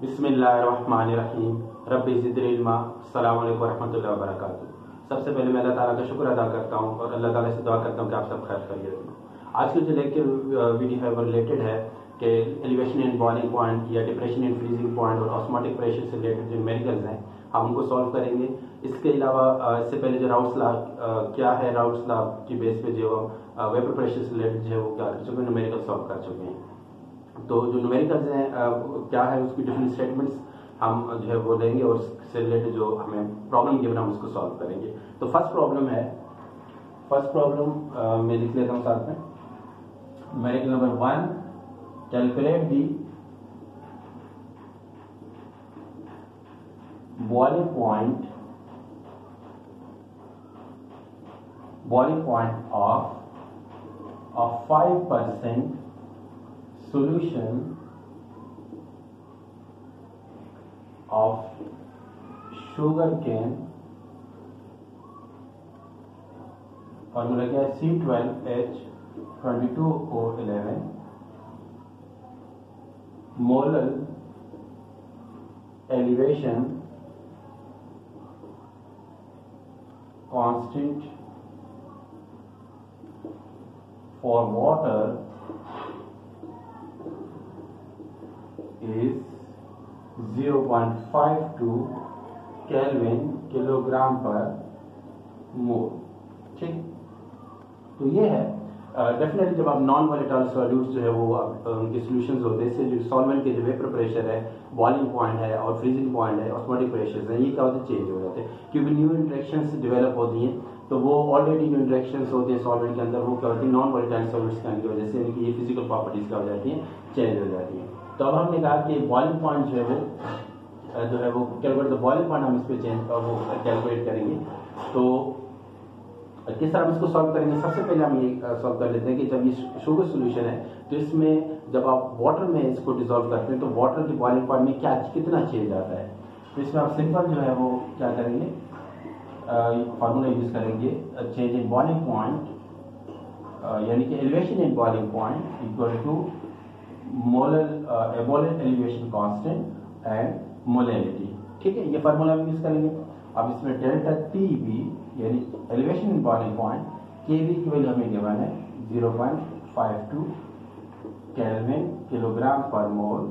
बिस्मिल्लाहिर्रहमानिर्रहीम रब्बी ज़िदनी इल्मा। अस्सलामु अलैकुम रहमतुल्लाहि व बरकातुहू। सबसे पहले मैं अल्लाह ताला का शुक्र अदा करता हूँ और अल्लाह ताला से दुआ करता हूँ कि आप सब खैर खैरियत में। आज की जो लेक्चर वीडियो है वो रिलेटेड है कि एलिवेशन इन बॉइलिंग पॉइंट या डिप्रेशन इन फ्रीजिंग पॉइंट और ऑस्मोटिक प्रेशर से रिलेटेड जो न्यूमेरिकल्स हैं हम उनको सॉल्व करेंगे। इसके अलावा इससे पहले जो राउट्स लॉ क्या है, राउट्स लॉ की बेस पे जो वेपर प्रेशर से रिलेटेड जो है वो क्या कर चुके हैं, न्यूमेरिकल सॉल्व कर चुके हैं। तो जो न्यूमेरिकल्स हैं क्या है उसकी डिफरेंट स्टेटमेंट्स हम जो है वो लेंगे और उससे रिलेटेड जो हमें प्रॉब्लम गिवन हम उसको सॉल्व करेंगे। तो फर्स्ट प्रॉब्लम मैं लिख लेता हूँ साथ में। Numerical number 1, calculate the boiling point of a 5% solution of sugar cane, formula क्या है, C12H22O11 molar elevation constant for water is 0.52 kelvin kilogram पर मोल। ठीक, तो ये है डेफिनेटली जब आप नॉन वोलेटाइल सॉल्यूट्स जो है वो उनके सॉल्यूशंस होते हैं, इससे जो सॉल्वेंट के जो वेपर प्रेशर है, बॉइलिंग पॉइंट है और फ्रीजिंग पॉइंट है, ऑस्मोटिक प्रेशर्स हैं, ये क्या होते हैं, चेंज हो जाते हैं क्योंकि न्यू इंटरेक्शंस डेवलप होती हैं। तो वो ऑलरेडी जो इंटरेक्शंस होती हैं सॉल्वेंट के अंदर वो क्या होती है, नॉन वोलेटाइल सॉल्यूट्स के की वजह से इनकी ये फिजिकल प्रॉपर्टीज क्या हो जाती हैं, चेंज हो जाती हैं। तो अब हमने कहा कि बॉइलिंग पॉइंट जो है वो कैलकुलेट द बॉइलिंग पॉइंट हम इस पर चेंज और वो कैलकुलेट करेंगे। तो किस तरह हम इसको सॉल्व करेंगे, सबसे पहले हम ये सॉल्व कर लेते हैं कि जब ये शुगर सॉल्यूशन है तो इसमें जब आप वाटर में इसको डिसॉल्व करते हैं तो वाटर की बॉइलिंग पॉइंट में कितना चेंज आता है। तो इसमें आप सिंपल जो है वो क्या करेंगे, फार्मूला यूज करेंगे, चेंज इन बॉइलिंग पॉइंट यानी कि elevation in boiling point equal to molar elevation constant and molality. ठीक है, ये फार्मूला हम यूज करेंगे। अब इसमें डेल्टा टीबी यानी elevation in boiling point K V की वैल्यू हमें गिवन है 0.52 केल्विन किलोग्राम पर मोल।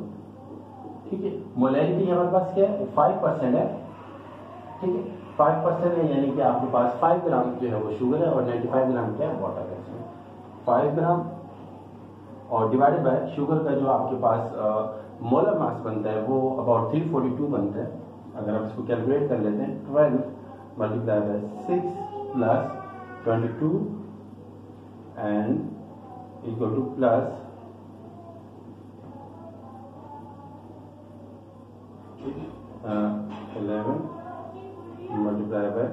ठीक है, मोलैलिटी हमारे पास क्या है, 5% है। ठीक है, 5% है यानी कि आपके पास 5 ग्राम जो है वो शुगर है और 95 ग्राम क्या है, वाटर है। इसमें 5 ग्राम और डिवाइडेड बाय शुगर का जो आपके पास मोलर मास बनता है वो अबाउट 342 बनता है। अगर आप इसको कैलकुलेट कर लेते हैं 12 multiply by 6 plus 22 and equal two plus 11 multiply by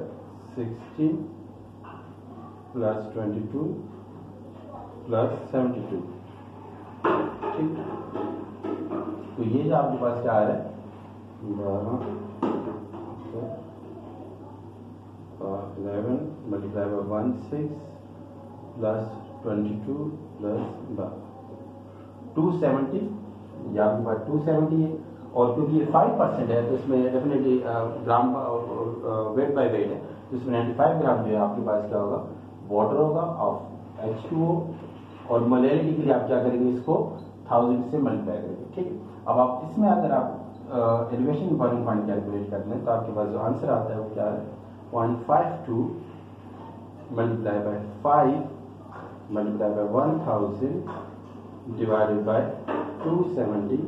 16 plus 22 plus 72। ठीक, तो ये जो आपके पास क्या आ रहा है 11 मल्टीप्लाई बाय 16 प्लस 22 प्लस 270, या आपके पास 270 है। और क्योंकि ये 5% है तो इसमें definitely gram weight by weight है, तो इसमें 95 ग्राम जो है आपके पास क्या होगा, वाटर होगा ऑफ H2O। और मोलैलिटी के लिए आप क्या करेंगे, इसको 1000 से मल्टीप्लाई करेंगे। ठीक है, अब आप इसमें अगर आप एलिवेशन बॉइलिंग पॉइंट कैलकुलेट करते हैं तो आपके पास जो आंसर आता है वो क्या है, 0.52 multiply by 5 multiply by 1000 divided by 270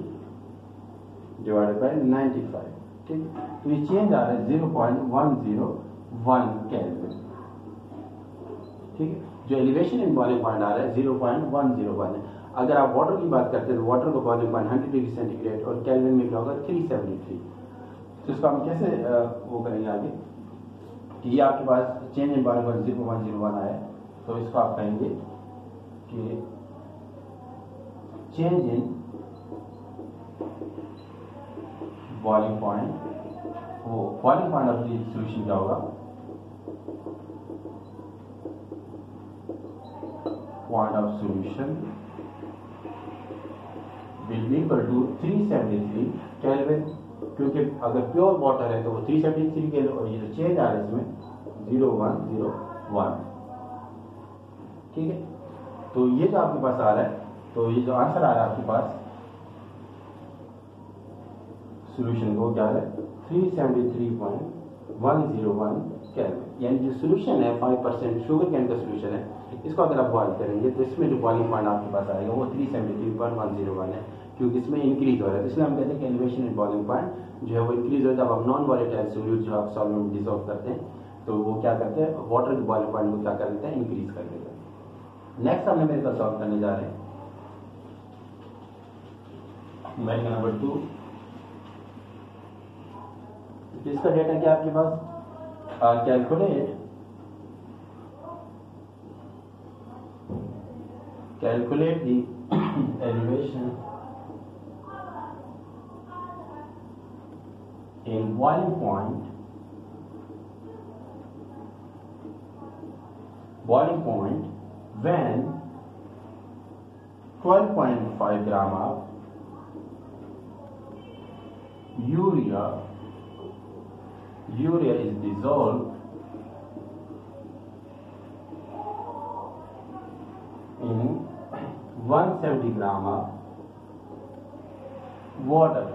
divided by 95। ठीक, तो ये चेंज आ रहा है 0.101 केल्विन। ठीक है, जो एलिवेशन इन बॉइलिंग पॉइंट आ रहा है 0.101 है। अगर आप वाटर की बात करते हैं तो वाटर का बॉइलिंग पॉइंट 100 डिग्री सेंटीग्रेड और केल्विन में क्या होगा 373। तो इसको हम कैसे वो करेंगे आगे कि ये आपके पास चेंज इन बॉइलिंग पॉइंट 0.01 आया, तो इसको आप कहेंगे कि चेंज इन बॉइलिंग पॉइंट, वो boiling point of the solution क्या होगा, point of solution will be equal to 373 kelvin, क्योंकि अगर प्योर वाटर है तो वो 373 केल्विन, और ये जो चेंज आ रहा है इसमें 0101, ठीक है। तो ये जो आपके पास आ रहा है, तो ये जो आंसर आ रहा है आपके पास सोल्यूशन को क्या है 373.101 केल्विन, यानी जो सोल्यूशन है 5% शुगर कैन का सोल्यूशन है, इसको अगर आप बॉयल करेंगे तो इसमें जो बॉइलिंग पॉइंट आपके पास आएगा वो 373.101 है, क्योंकि इसमें इंक्रीज हो रहा है। तो इसलिए हम कहते हैं कि एलिवेशन इन बॉइलिंग पॉइंट जो है वो इंक्रीज हो जाता है। जब आप नॉन वॉलेटाइल सोल्यूट जो आप सॉल्वेंट में डिसॉल्व करते हैं तो वो क्या करते हैं, वाटर के बॉइलिंग पॉइंट को क्या कर देते हैं, इंक्रीज कर देते हैं। नेक्स्ट हमने मेरे को सॉल्व करने जा रहे हैं न्यूमेरिकल नंबर 2। इसका डेटा क्या आपके पास, calculate the elevation in boiling point when 12.5 gram of urea is dissolved in 170 gram of water.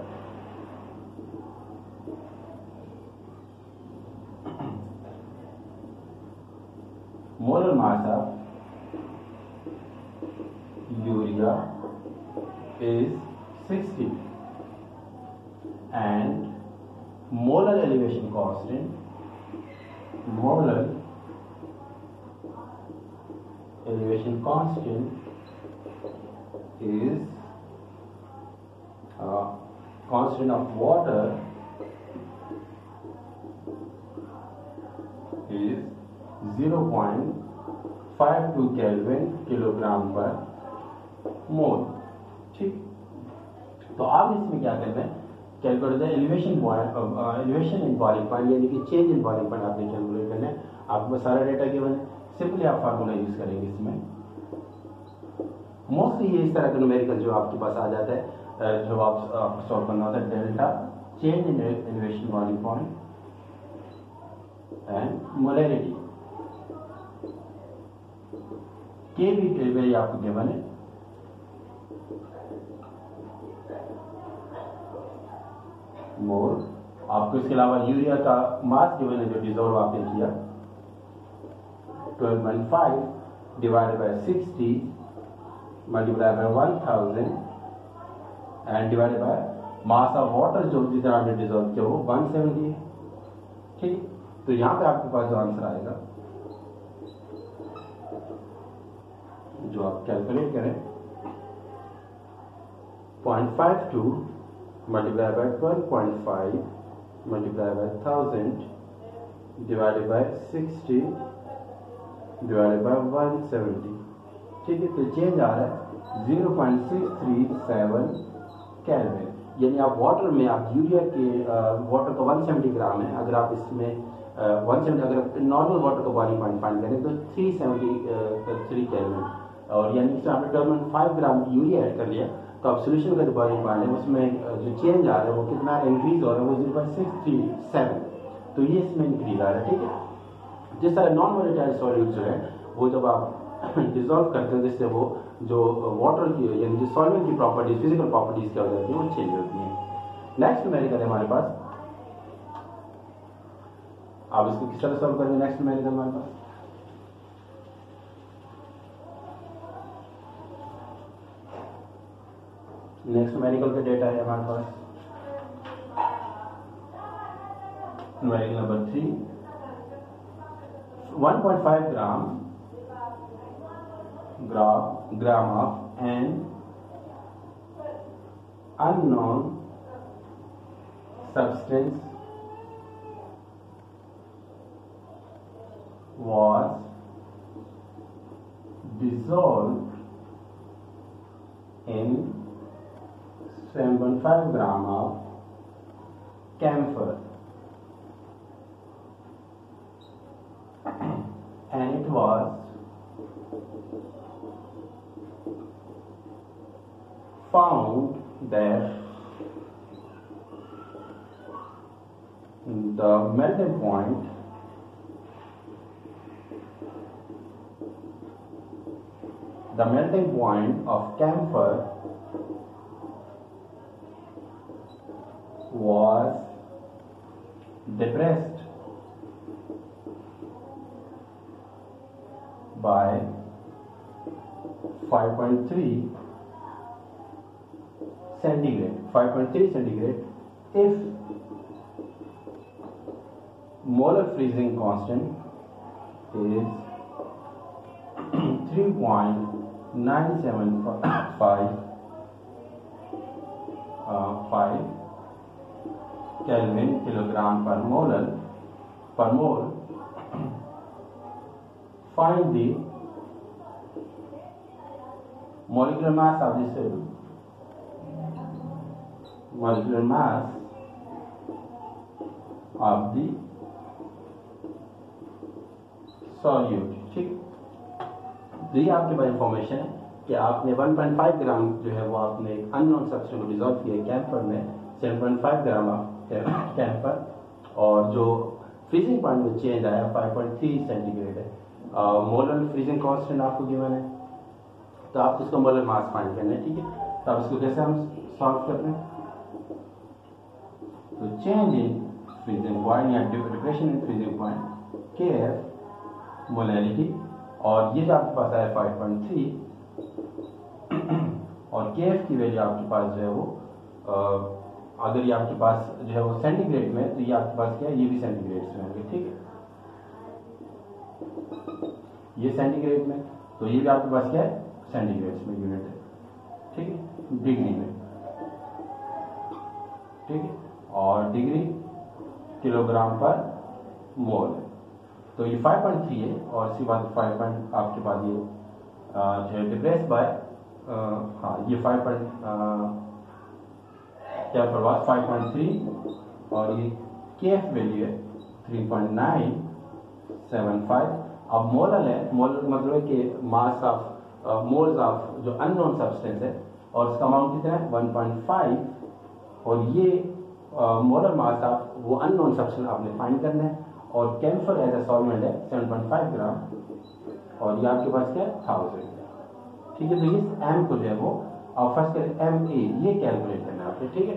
Molar mass of urea is 60 and molar elevation constant is constant of water is 0.52 kelvin kilogram पर मोल, ठीक। तो आप इसमें क्या करना है, calculate the elevation in boiling point, यानी कि चेंज इन बॉइलिंग पॉइंट आपने कैलकुलेट करना है। आपको सारा डेटा गिवन है, सिंपली आप फार्मूला यूज करेंगे इसमें। मोस्टली ये इस तरह का न्यूमेरिकल जो आपके पास आ जाता है, जो आप सॉल्व करना होता है, delta change in elevation boiling point and molarity के भी आपको गिवन है। मोल आपको इसके अलावा यूरिया का मास गिवन है जो डिजोल्व आपने किया 12.5 divided by 60 multiply by 1000 and divided by mass of water जो जितना आपने डिजोल्व किया वो 170 है, ठीक। तो यहां पे आपके पास जो आंसर आएगा, जो आप कैलकुलेट करें 0.52 multiplied by 12.5 multiplied by 1000 divided by 60 divided by 170, ठीक है। तो चेंज आ रहा है 0.637 केल्विन, यानी आप वाटर में आप यूरिया के वाटर का 170 ग्राम है, अगर आप इसमें 170 अगर नॉर्मल वाटर का बॉइलिंग पॉइंट फाइंड करें तो 373 केल्विन, और यानी कि आपने 12.5 ग्राम यूरिया ऐड कर लिया तो आप सोल्यूशन का जो बॉइलिंग पॉइंट है उसमें जो चेंज आ रहा है वो कितना इंक्रीज हो रहा है, वो 0.637, तो ये इसमें इंक्रीज आ रहा है, ठीक है। जिस तरह नॉन वोलेटाइल सॉल्यूट जो है वो जब आप डिजोल्व करते हैं जिससे वो जो वाटर की यानी जो सॉल्वेंट की प्रॉपर्टीज फिजिकल प्रॉपर्टीज क्या हो जाती है वो चेंज होती है। नेक्स्ट न्यूमेरिकल है हमारे पास, आप इसको किस तरह सॉल्व करेंगे। नेक्स्ट न्यूमेरिकल हमारे पास नेक्स्ट न्यूमेरिकल का डेटा है हमारे पास numerical number 3 1.5 gram of an unknown substance was dissolved in 7.5 gram of camphor and it was found that the melting point of camphor was depressed by 5.3 centigrade if molar freezing constant is 3.975 Kelvin kilogram per mole. Find the molecular mass of the solute. Molecular mass of the solute. ठीक, तो ये आपके पास information है कि आपने 1.5 ग्राम जो है वो आपने एक अननोन सब्सटेंस को डिसॉल्व किया कैम्फर में 7.5 ग्राम कैम्फर, और जो फ्रीजिंग पॉइंट में चेंज आया 5.3 सेंटीग्रेड है। मोलर फ्रीजिंग कांस्टेंट आपको गिवन है, तो आप इसको मोलर मास फाइंड करना है। ठीक है, तो अब इसको कैसे हम सॉल्व करते हैं? तो चेंज इन फ्रीजिंग पॉइंट या depression in freezing point KF molarity, और ये जो आपके पास आया 5.3 और केएफ की वैल्यू आपके पास जो है वो अगर ये आपके पास जो है वो सेंटीग्रेड में, तो ये आपके पास क्या है, ये भी सेंटीग्रेड में होंगे। ठीक है, ये सेंटीग्रेड में, तो ये भी आपके पास क्या है, सेंटीग्रेड में यूनिट है। ठीक है, डिग्री में। ठीक है, और डिग्री किलोग्राम पर मोल, तो ये 5.3 है, और इसके बाद 5 आपके पास ये जो है डिप्रेस बाय हाँ ये 5 क्या प्रवाह 5.3 और ये केएफ वैल्यू है 3.975। अब मोलर है, मोलर मतलब है कि मास ऑफ मोल्स ऑफ जो अननोन सब्सटेंस है, और इसका अमाउंट कितना है 1.5, और ये मोलर मास ऑफ वो अननोन सब्सटेंस आपने फाइंड करना है, और कैम्फर एज ए सॉल्वेंट है 7.5 ग्राम, और ये आपके पास क्या है 1000। ठीक है, तो इस एम को जो है वो आप फर्स्ट करें एम ए, ये कैलकुलेट करना है आपने। ठीक है,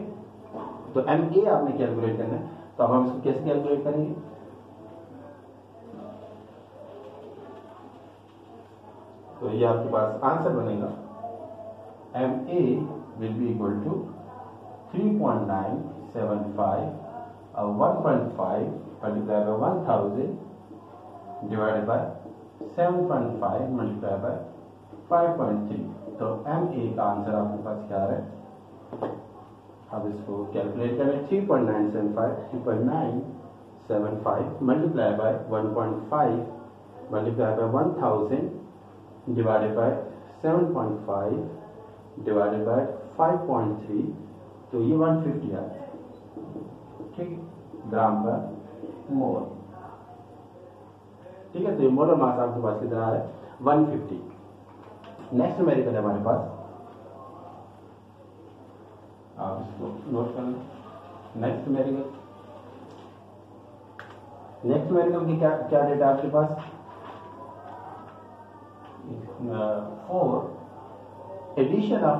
तो एम ए आपने कैलकुलेट करना है, तो अब हम इसको कैसे कैलकुलेट करेंगे? तो ये आपके पास आंसर बनेगा M A will be equal to 3.975 1.5 multiplied by 1000 divided by 7.5 multiplied by 5.3। तो एम ए का आंसर आपके पास क्या है? अब इसको कैलकुलेट करें 3.975 multiply by 1.5 multiply by 1000 divided by 7.5 divided by 5.3, तो ये 150 आता है। ठीक, ग्राम पर मोल। ठीक है, तो ये मोलर मास आपके पास कितना है 150। नेक्स्ट न्यूमेरिकल है हमारे पास, आप इसको नोट कर लें। नेक्स्ट न्यूमेरिकल की क्या क्या डेटा आपके पास? 4 addition of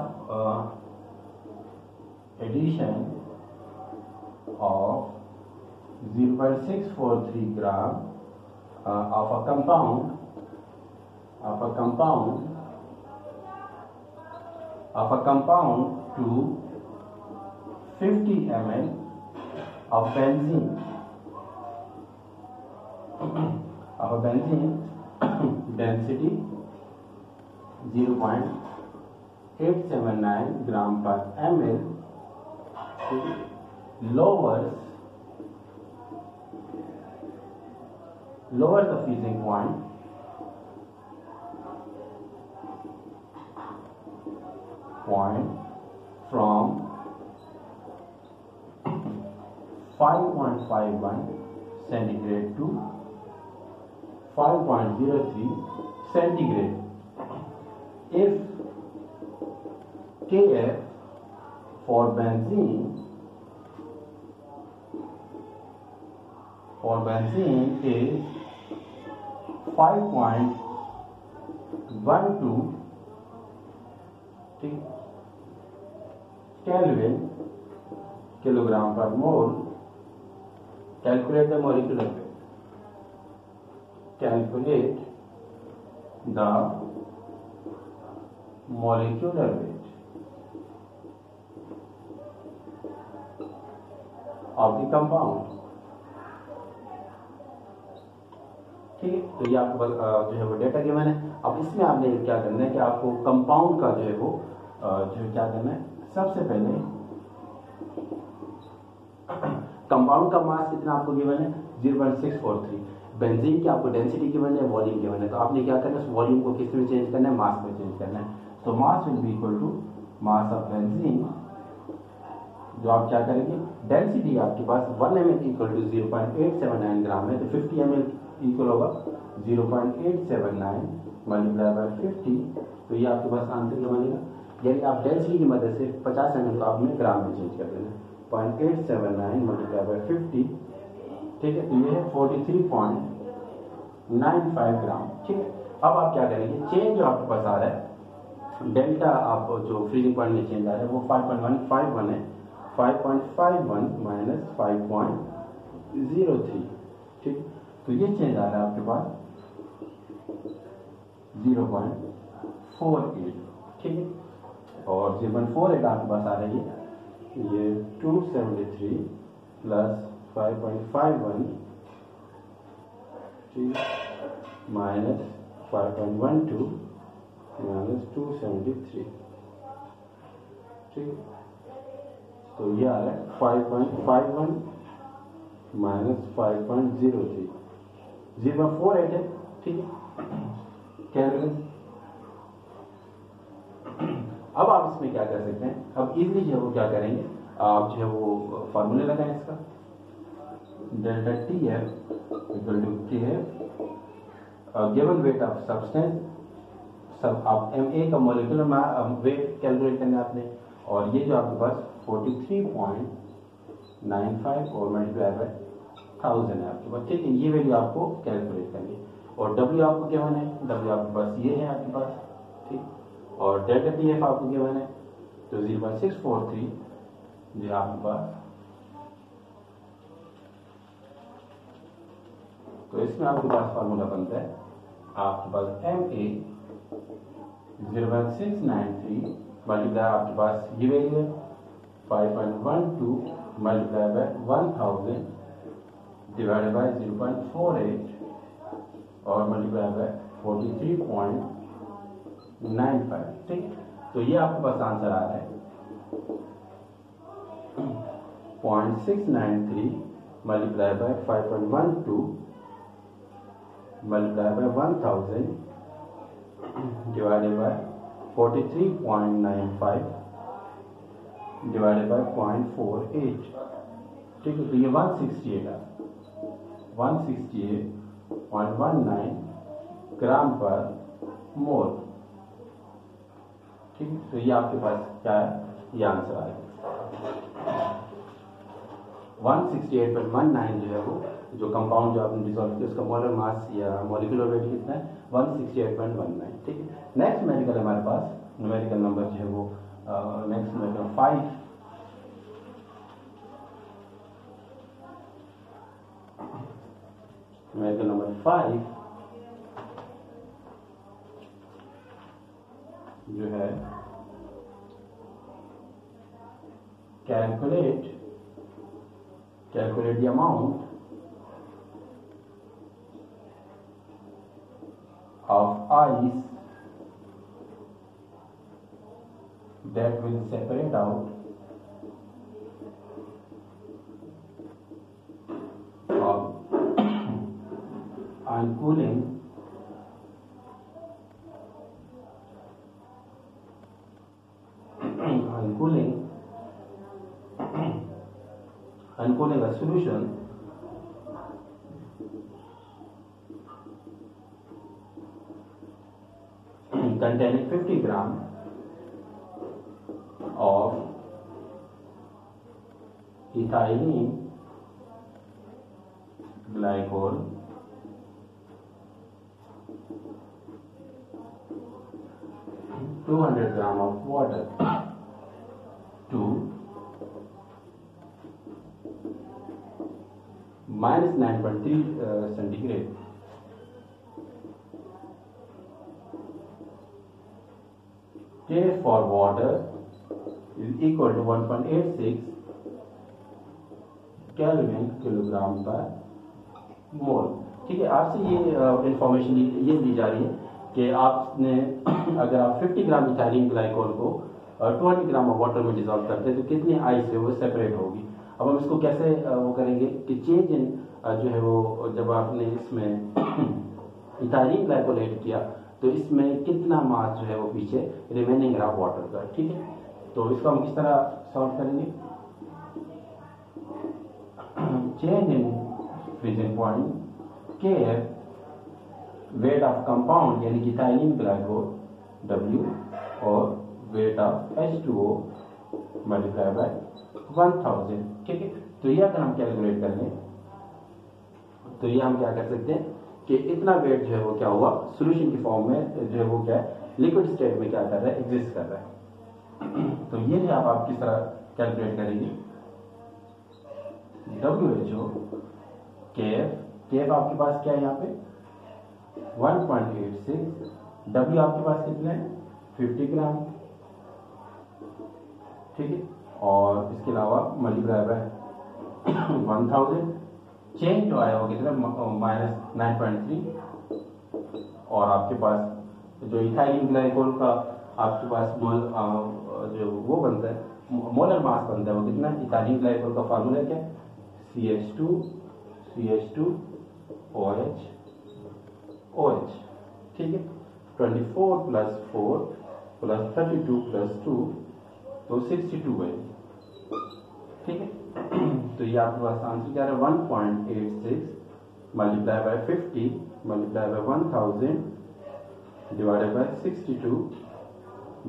0.643 gram of a compound to 50 ml of benzene density 0.879 gram per ml lowers the freezing point from 5.51 centigrade to 5.03 centigrade if Kf for benzene is 5.12 Kelvin kilogram per mole. Calculate the molecular weight. Calculate the molecular weight of the compound. ठीक है, तो ये आपको जो है वो data given है। अब इसमें आपने क्या करना है कि आपको कंपाउंड का जो है वो जो क्या करना है, सबसे पहले कंपाउंड का मास कितना आपको गिवन है 0.643। बेंजीन की आपको डेंसिटी गिवन है, वॉल्यूम गिवन है, तो आपने क्या करना है, उस वॉल्यूम को किस में चेंज करना है, मास में चेंज करना है। तो mass will be equal to mass of benzene, जो आप क्या करेंगे, डेंसिटी आपके पास 1 ml इक्वल टू 0.879 ग्राम है, तो 50 ml इक्वल होगा 0.879 मल्टीप्लाई बाय 50, तो ये आपके पास आंसर क्या बनेगा। यानी आप डेंसिटी की मदद से 50 ml को आपने ग्राम में चेंज कर देना, 0.879 मल्टीप्लाई बाय 50, ठीक है, तो ये है 43.95 ग्राम। ठीक है, अब आप क्या करेंगे, चेंज जो आपके पास आ रहा है, डेल्टा आप जो फ्रीजिंग पॉइंट में चेंज आ रहा है वो 5.151 है, 5.51 माइनस 5.03, ठीक, तो ये चेंज आ रहा है आपके पास 0.48, ठीक है, और 0.48 आपके पास आ रही है, ये 273 प्लस 5.51 ठीक माइनस 5.12 माइनस 273, ठीक, तो ये आ रहा है 5.51 माइनस 5.03, 0.48 है, ठीक है, कैलकुलेट। अब आप इसमें क्या कर सकते हैं, अब इजली जो है वो क्या करेंगे, आप जो है वो फॉर्मूले लगाएं इसका, delta T F equal to K given weight of substance, सब आप एम ए का मोलिकुलर वेट कैलकुलेट करना है आपने, और ये जो आपके पास 43.95 और मल्टीप्लाई बाय 1000 है आपके पास, ठीक है, ये वैल्यू आपको कैलकुलेट करनी है। और डब्ल्यू आपको क्या है, डब्ल्यू आपके पास ये है आपके पास, ठीक, और डेल्टा टी एफ आपको क्या है, तो 0.643 जो आपके पास, तो इसमें आपके पास फार्मूला बनता है आपके पास एम ए 0.693 मल्टीप्लाई आपके पास ये वैल्यू है 5.12 मल्टीप्लाई बाय 1000 डिवाइडेड बाय 0.48 और मल्टीप्लाई बाय 43.95, ठीक, तो ये आपके पास आंसर आ रहा है 0.693 multiply by 5.12 multiply by 1000 divided by 43.95 divided by 0.48, ठीक है, तो ये 168.19 ग्राम पर मोल, ठीक है, तो ये आपके पास क्या है, ये आंसर आएगा 168.19 जो है वो जो कंपाउंड जो आपने डिसॉल्व किया उसका मोलर मास या मॉलिक्यूलर वेट कितना है 168.19, ठीक है। नेक्स्ट न्यूमेरिकल हमारे पास न्यूमेरिकल नंबर जो है वो नेक्स्ट न्यूमेरिकल 5, न्यूमेरिकल नंबर 5 जो है calculate the amount of ice that will separate out on cooling a solution containing 50 gram of ethylene glycol 200 gram of water to minus 9.3 centigrade. K for water is equal to 1.86 Kelvin kilogram पर मोल। ठीक है, आपसे ये information ये दी जा रही है कि आपने अगर आप 50 ग्राम इथाइलिन ग्लाइकोल को 20 ग्राम वाटर में डिजोल्व करते हैं तो कितनी आइस है वो सेपरेट होगी। अब हम इसको कैसे वो करेंगे कि चेंज इन जो है वो जब आपने इसमें इथाइलिन ग्लाइकोल ऐड किया तो इसमें कितना मास जो है वो पीछे रिमेनिंग रहा वाटर का। ठीक है, तो इसको हम किस तरह सॉल्व करेंगे। चेंज इन फ्रीजिंग पॉइंट के वेट ऑफ कंपाउंड यानी कि इथाइलिन ग्लाइकोल W और weight of H2O multiply by 1000। ठीक है, तो ये अगर हम कैलकुलेट कर लें तो ये हम क्या कर सकते हैं कि इतना वेट जो है वो क्या हुआ सॉल्यूशन की फॉर्म में जो है वो क्या है लिक्विड स्टेट में क्या कर रहा है एग्जिस्ट कर रहा है। तो ये जो आप किस तरह कैलकुलेट करेंगे WHO KF आपके पास क्या है यहाँ पे 1.86 W आपके पास कितने हैं 50 ग्राम। ठीक है, और इसके अलावा मल्टीप्लाई बाय 1000 चेंज जो आया वो कितना -9.3 और आपके पास जो इथाइलिन ग्लाइकोल का आपके पास मोल जो वो बनता है मोलर मास बनता है वो कितना इथाइलिन ग्लाइकोल का फार्मूला क्या है CH2 OH OH। ठीक है, 24 + 4 + 32 + 2 तो 62 है। ठीक है, तो ये आपके पास आंसर क्या है 1.86 multiply by 50 multiply by 1000 divided by 62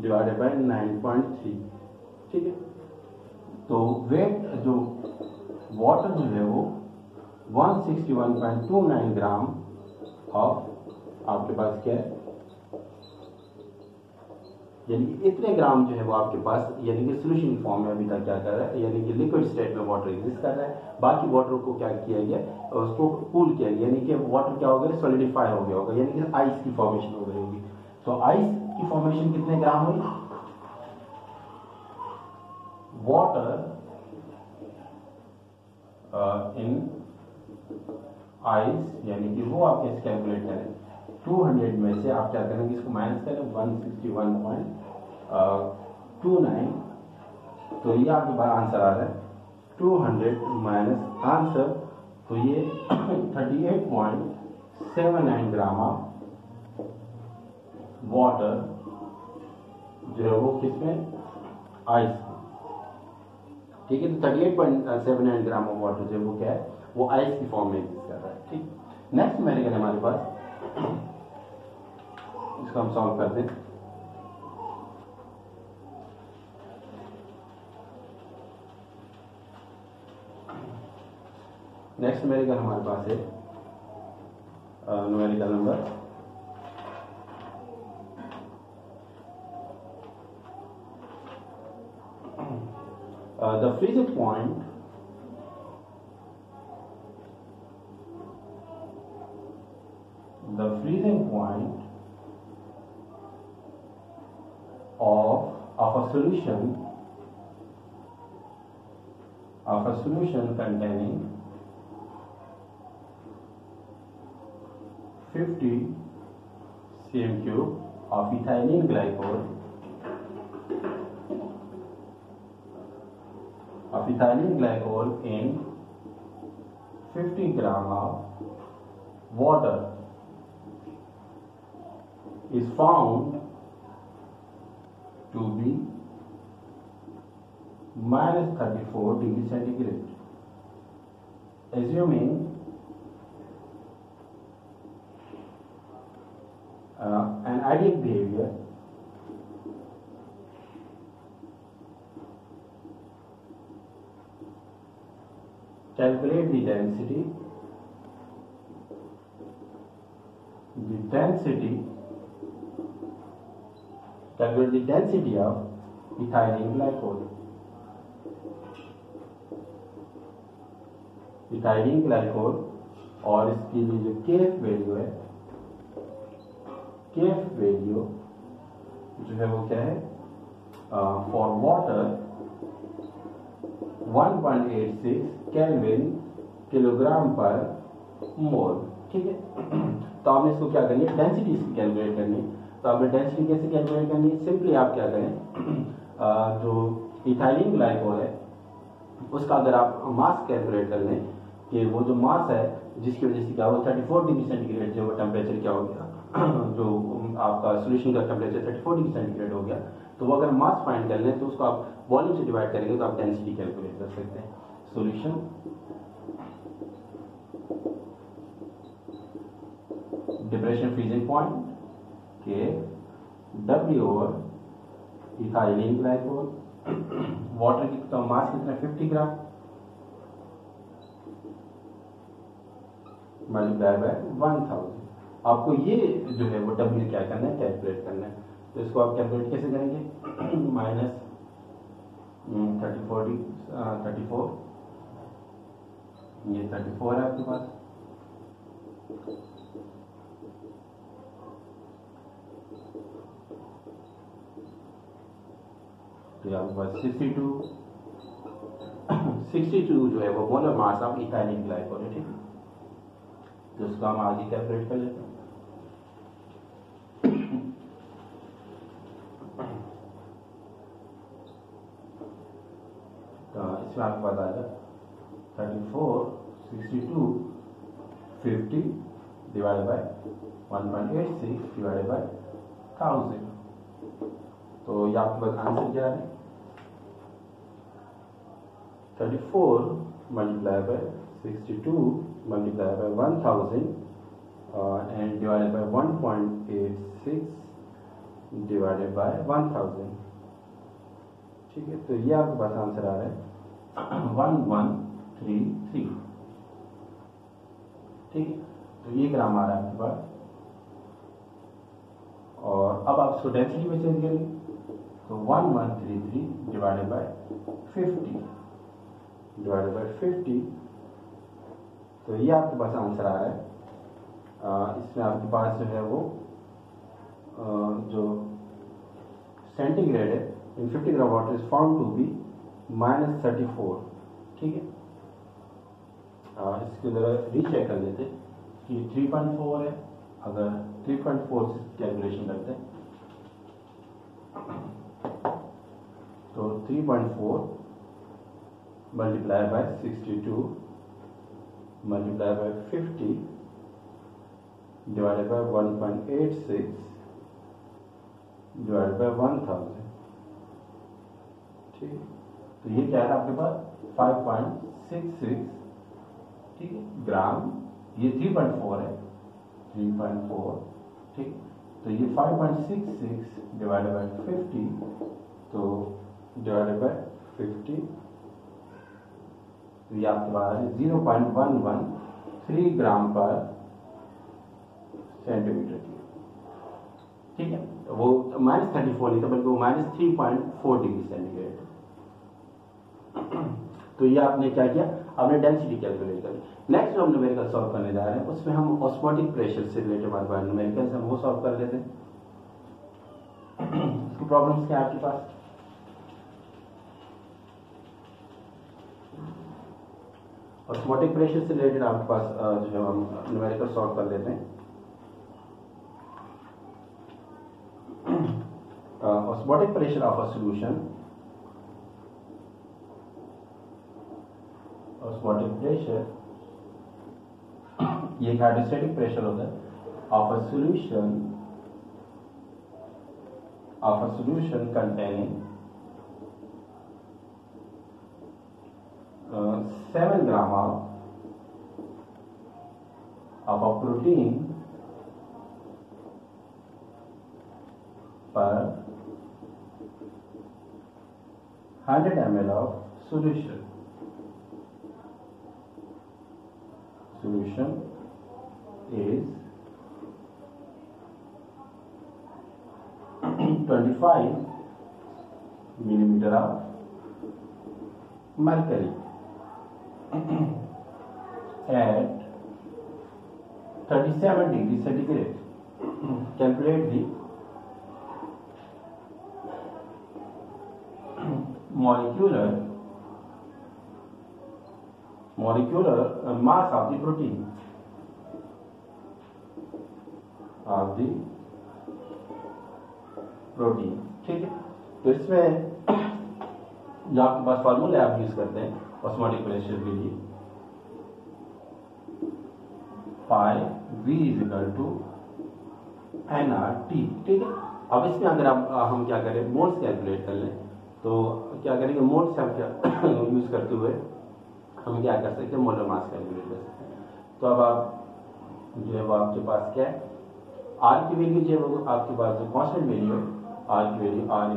divided by 9.3। ठीक है, तो वेट जो वाटर जो है वो 161.29 ग्राम ऑफ आपके पास क्या है यानी कि इतने ग्राम जो है वो आपके पास यानी कि सोल्यूशन फॉर्म में अभी तक क्या कर रहा है यानी कि लिक्विड स्टेट में वाटर एग्जिस्ट कर रहा है। बाकी वाटर को क्या किया गया उसको कूल किया गया यानी कि वाटर क्या हो गया सॉलिडिफाई हो गया होगा यानी कि आइस की फॉर्मेशन हो गई होगी। तो आइस की फॉर्मेशन कितने ग्राम हुई वाटर इन आइस यानी कि वो आप कैसे कैलकुलेट करें 200 में से आप क्या करेंगे इसको माइनस करें 161.29 तो ये आपके पास आंसर आ रहा है 200 माइनस आंसर तो ये 38.79 ग्राम ऑफ वाटर जो है वो किसमें आइस। ठीक है, तो 38.79 ग्राम ऑफ वाटर जो है वो क्या है वो आइस की फॉर्म में एग्जिस्ट कर रहा है। ठीक, नेक्स्ट मेडिकल हमारे पास इसको हम सॉल्व कर दें। नेक्स्ट न्यूमेरिकल हमारे पास है numerical number the freezing point of a solution containing 50 cm³ of ethylene glycol in 50 gram of water is found to be -34 degree centigrade, assuming an ideal behavior calculate the density of ethylene glycol. Ethylene glycol और इसकी जो KF value है, KF value जो है वो क्या है, for water 1.86 kelvin kilogram पर मोल। ठीक है, तो आपने इसको क्या करनी है, डेंसिटी इसकी कैलकुलेट करनी है। तो आपने डेंसिटी कैसे कैलकुलेट करनी है, सिंपली आप क्या करें, जो इथाइलिन ग्लाइकोल है उसका अगर आप मास कैलकुलेट कर लें कि वो जो मास है जिसकी वजह से क्या हो 34 डिग्री सेंटीग्रेड जो टेम्परेचर क्या हो गया जो आपका सोल्यूशन का टेम्परेचर 34 डिग्री सेंटीग्रेड हो गया, तो वो अगर मास फाइंड कर लें तो उसको आप वॉल्यूम से डिवाइड करेंगे तो आप डेंसिटी कैलकुलेट कर सकते हैं। सोल्यूशन डिप्रेशन फ्रीजिंग पॉइंट के W over ethylene glycol, water की तो मास कितना 50 ग्राम मल्टीप्लाई बाय 1000। आपको ये जो है वो डब्ल्यू क्या करना है, कैलकुलेट करना है। तो इसको आप कैलकुलेट कैसे करेंगे, माइनस 34 ये 34 है आपके पास, तो आपके पास 62 जो है वो molar mass of ethylene glycol है। ठीक है, तो उसको हम आगे कैलकुलेट कर लेते हैं। तो इसमें आपको पता है 34 62 50 डिवाइडेड बाय 1.86 डिवाइडेड बाय 1000। तो ये आपके पास आंसर क्या है, 34 multiply by 62 multiplied by 1000 and divided by 1.86 divided by 1000। ठीक है, तो ये आपके पास आंसर आ रहा है 1133। ठीक है, तो ये ग्राम आ रहा है आपके पास। और अब आप इसको डेंसिटी में चेंज करेंगे तो 1133 डिवाइडेड बाय 50 डिवाइडेड बाय 50, तो ये आपके पास आंसर आ रहा है। इसमें आपके पास जो है वो जो सेंटीग्रेड है in 50 gram water is found to be -34। ठीक है, इसके जरा रीचेक कर लेते कि 3.4 है। अगर 3.4 से कैलकुलेशन करते हैं तो 3.4 multiply by 62 multiplied by 50 divided by 1.86 divided by 1000। ठीक है, तो ये क्या है आपके पास 5.66। ठीक है, ग्राम, ये 3.4 है 3.4। ठीक, तो ये 5.66 डिवाइडेड बाय 50, तो डिवाइडेड बाय 50 तो ये आपके पास 0.113 ग्राम पर सेंटीमीटर की। ठीक है, तो वो -34 नहीं था बल्कि वो -3.4 डिग्री सेंटीग्रेड। तो ये आपने क्या किया, आपने डेंसिटी कैलकुलेट करी। नेक्स्ट जो हम न्यूमेरिकल सॉल्व करने जा रहे हैं उसमें हम ऑस्मोटिक प्रेशर से रिलेटेड हमारे पास न्यूमेरिकल हम वो सॉल्व कर लेते हैं। इसकी प्रॉब्लम्स क्या है आपके पास, ऑस्मोटिक प्रेशर से रिलेटेड आपके पास जो है हम न्यूमेरिकल सॉल्व कर लेते हैं। Osmotic pressure of a solution, osmotic pressure ये हाइड्रोस्टैटिक प्रेशर होता है of a solution containing 7 gram of a protein per 100 ml of solution। solution is 25 millimeter of mercury at 37 degrees centigrade. Calculate the molecular mass of the protein ठीक है। तो इसमें जो आपके पास फॉर्मूले आप यूज करते हैं ऑस्मोटिक प्रेशर के लिए, पाई V = nRT, ठीक है। अब इसमें अगर हम क्या करें, मोल्स कैलकुलेट कर लें, तो क्या करेंगे, मोल्स हम क्या यूज करते हुए हम क्या कर सकते हैं, मोलर मास कैलकुलेट कर सकते हैं। तो अब आप जो है वो आपके पास क्या है, R की वैल्यू जो है वो आपके पास जो कांस्टेंट वैल्यू है, R की वैल्यू R =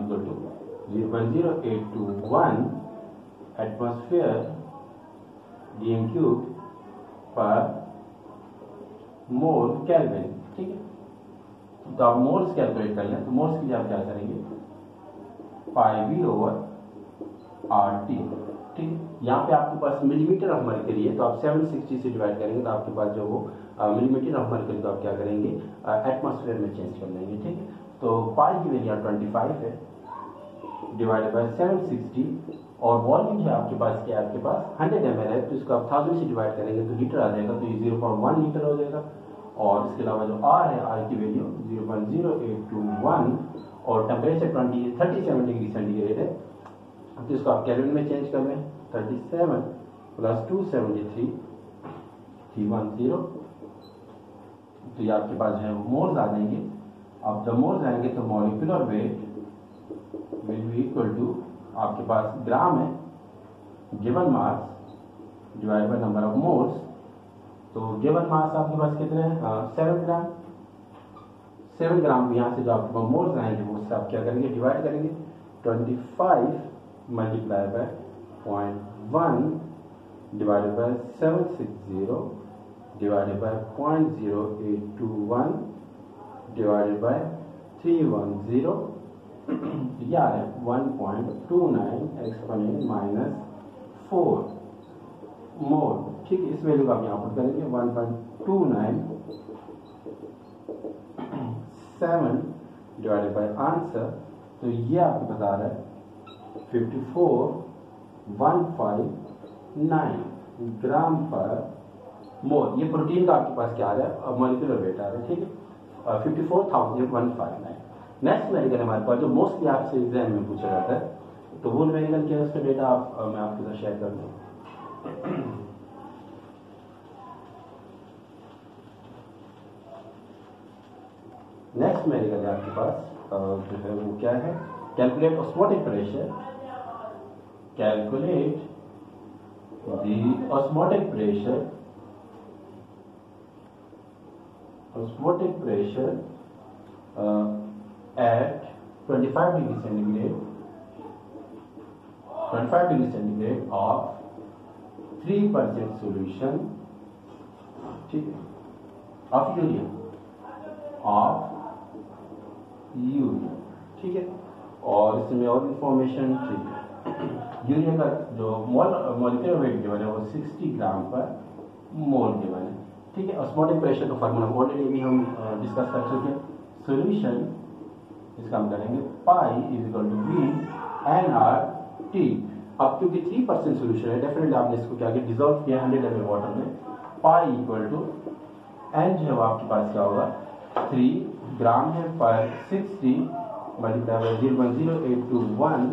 0.0821 एटमॉस्फेयर dm³ पर मोल केल्विन, ठीक है। तो आप मोल्स कैलकुलेट कर लें, तो मोल्स के लिए आप क्या करेंगे, पाई V/RT, ठीक है। यहाँ पे आपके पास मिलीमीटर ऑफ मर्करी है, तो आप 760 से डिवाइड करेंगे तो आपके पास जो वो मिलीमीटर ऑफ मर्करी तो आप क्या करेंगे, एटमॉस्फेयर में चेंज कर लेंगे, ठीक है। तो पाई की वैल्यू 25 है डिवाइडेड बाय 760, और वॉल्यूम है आपके पास क्या है, आपके पास 100 ml है, तो इसको आप 1000 से डिवाइड करेंगे तो लीटर आ जाएगा, तो ये 0.1 लीटर हो जाएगा। और इसके अलावा जो R है, R की वैल्यू 0.0821, और टेम्परेचर 37 डिग्री सेंटीग्रेड है, तो इसको आप केल्विन में चेंज कर लें, 37 + 273 310, तो ये आपके पास है मोल्स आ जाएंगे। अब जब मोल्स आएंगे तो molecular weight will be equal to, आपके पास ग्राम है, given mass divide by number of moles, तो गिवन मास आपके पास कितने हैं, 7 ग्राम। 7 ग्राम यहाँ से जो आपके पास मोल्स आएंगे वो उससे आप क्या करेंगे, डिवाइड करेंगे, 25 × 0.1 divided by 760 divided by 0.0821 divided by 310, यह है 1.29 एक्सपोनेंट -4 मोल, ठीक है। इस वैल्यू को आप यहाँ पुट करेंगे, 1.297 डिवाइडेड बाय आंसर, तो ये आपको बता रहा है 54,159 ग्राम पर मोल। ये प्रोटीन का आपके पास क्या आ रहा है, मॉलिक्यूलर वेट आ रहा है, ठीक है, 54,159। नेक्स्ट मेडिकल हमारे पास जो मोस्टली आपसे एग्जाम में पूछा जाता है, तो वो मेडिकल क्या है, उसका डेटा मैं आपके साथ शेयर कर दूँ। नेक्स्ट मेडिकल है आपके पास जो है वो क्या है, calculate osmotic pressure, calculate the osmotic pressure at 25 degree centigrade of 3% solution, ठीक है, of यूरिया, ठीक है। और इसमें और इंफॉर्मेशन, ठीक है, यूरिया का जो मॉलिक्यूलर वेट गिवन है वो 60 ग्राम पर मोल गिवन है, ठीक है। ऑस्मोटिक प्रेशर का फार्मूला ऑलरेडी भी हम डिस्कस कर चुके हैं। सोल्यूशन इसका हम करेंगे पाई = V/nRT। अब क्योंकि 3% सोल्यूशन है, डेफिनेटली आपने इसको क्या किया, डिसॉल्व किया 100 ml वाटर में। पाई = n जो है वो आपके पास क्या होगा, 3 ग्राम है पर 60 मल्टीप्लाई बाय 0.0821,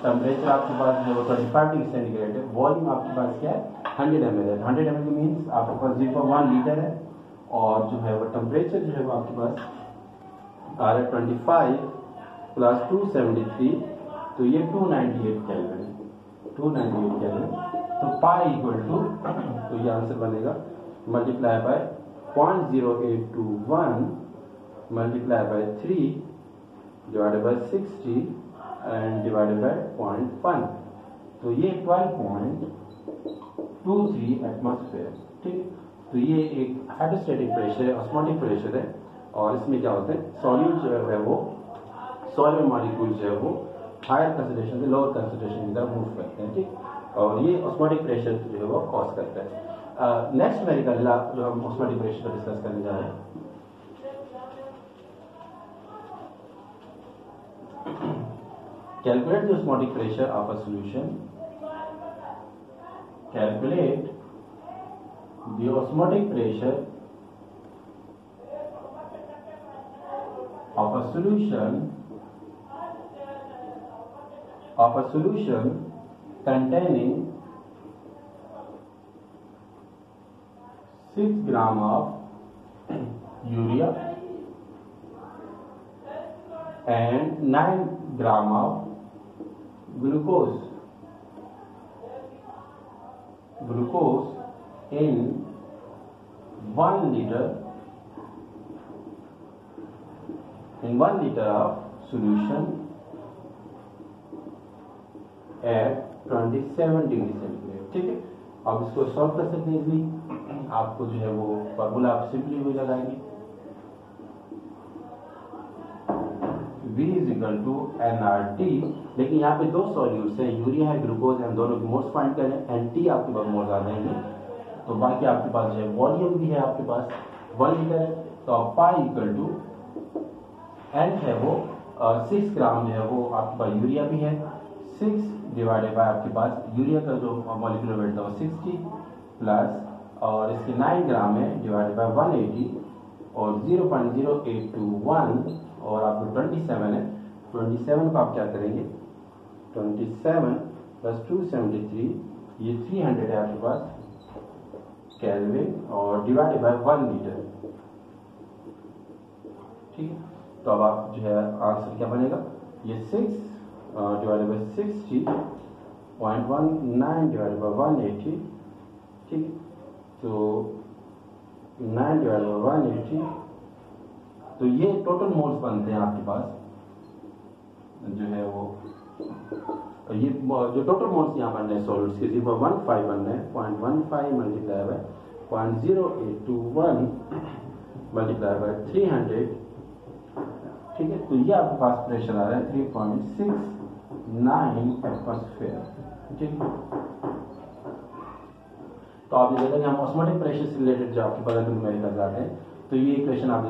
टेम्परेचर आपके पास जो 25 डिग्री सेंटीग्रेड है, वॉल्यूम आपके पास क्या है, 100 ml है। 100 ml मीन्स आपके पास 0.1 लीटर है, और जो है वो टेम्परेचर जो है वो आपके पास आ रहा है 25 + 273, तो ये 298 केल्विन है, 298 केल्विन। तो पाई = तो ये आंसर बनेगा multiply by 0.0821 multiply by 3 divided by 60 and divided by 0.1, तो ये 12.23 एटमॉस्फेयर, ठीक है। तो ये एक हाइड्रोस्टैटिक प्रेशर है, ऑस्मोटिक प्रेशर है, और इसमें क्या होता है, सॉल्यूट जो है वो सॉल्वेंट मॉलिक्यूल जो है वो हायर कंसंट्रेशन से लोअर कंसंट्रेशन की तरफ मूव करते हैं, ठीक। और ये ऑस्मोटिक प्रेशर जो है वो कॉज करता है। नेक्स्ट न्यूमेरिकल लॉ जो हम ऑस्मोटिक प्रेशर पर डिस्कस करने जा रहे हैं, calculate the osmotic pressure of a solution. Calculate the osmotic pressure of a solution containing 6 gram of urea and 9 gram of glucose in 1 liter of solution at 27 degree centigrade, ठीक है। अब इसको solve कर सकते हैं इजली। आपको जो है वो फॉर्मूला आप सिंपली भी लगाएंगे, V is equal to nRT, लेकिन यहाँ पे दो सॉल्यूट्स हैं, यूरिया है, ग्लूकोज है, दोनों की मोल्स फाइंड करें, NT आपके पास मोल्स आ जाएंगे, तो बाकी आपके पास जो है वॉल्यूम भी है आपके पास 1 लीटर, तो पाई इक्वल टू N है वो 6 ग्राम जो है वो आपके पास यूरिया भी है, 6 डिवाइडेड बाय आपके पास यूरिया का जो मॉलिक्यूलर वेट था वो 60 प्लस और इसके 9 ग्राम है डिवाइडेड बाय 180 और 0.0821 और आपको 27 है, 27 को आप क्या करेंगे, 27 प्लस 273 ये 300 है आपके पास केल्विन और डिवाइडेड बाय 1 लीटर, ठीक है। तो अब आप जो है आंसर क्या बनेगा, ये 6 डिवाइडेड बाय 60.19 डिवाइडेड बाय 180, ठीक है। तो 9 डिवाइडेड बाय 180, तो ये टोटल मोल्स बनते हैं आपके पास जो है वो, ये जो टोटल मोल्स यहाँ बन रहे हैं सॉल्यूट्स के 0.15 बन रहे हैं, 0.15 मल्टीप्लाई बाय 0.0821 मल्टीप्लाई बाय 300, ठीक है। तो ये आपके पास प्रेशर आ रहा है 3.69 एटमॉस्फेयर, ठीक है। तो आप ये देखा कि हम ऑस्मोटिक प्रेशर से रिलेटेड जो आपके पास न्यूमेरिकल जाते हैं, तो ये इक्वेशन आप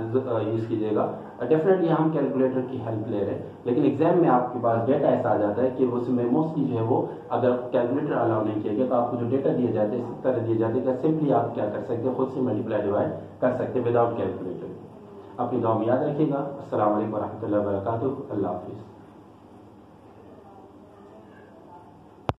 यूज कीजिएगा। डेफिनेटली हम कैलकुलेटर की हेल्प ले रहे हैं, लेकिन एग्जाम में आपके पास डेटा ऐसा आ जाता है कि उसमें मोस्टली जो है वो अगर कैलकुलेटर अलाउ नहीं किया गया तो आपको जो डेटा दिए जाते हैं इस तरह दिए जाते हैं, सिंपली आप क्या कर सकते हैं, खुद से मल्टीप्लाई डिवाइड कर सकते हैं विदाउट कैलकुलेटर। अपनी दुआ में याद रखिएगा। अस्सलाम वालेकुम व रहमतुल्लाहि व बरकातुहू। अल्लाह हाफिज़।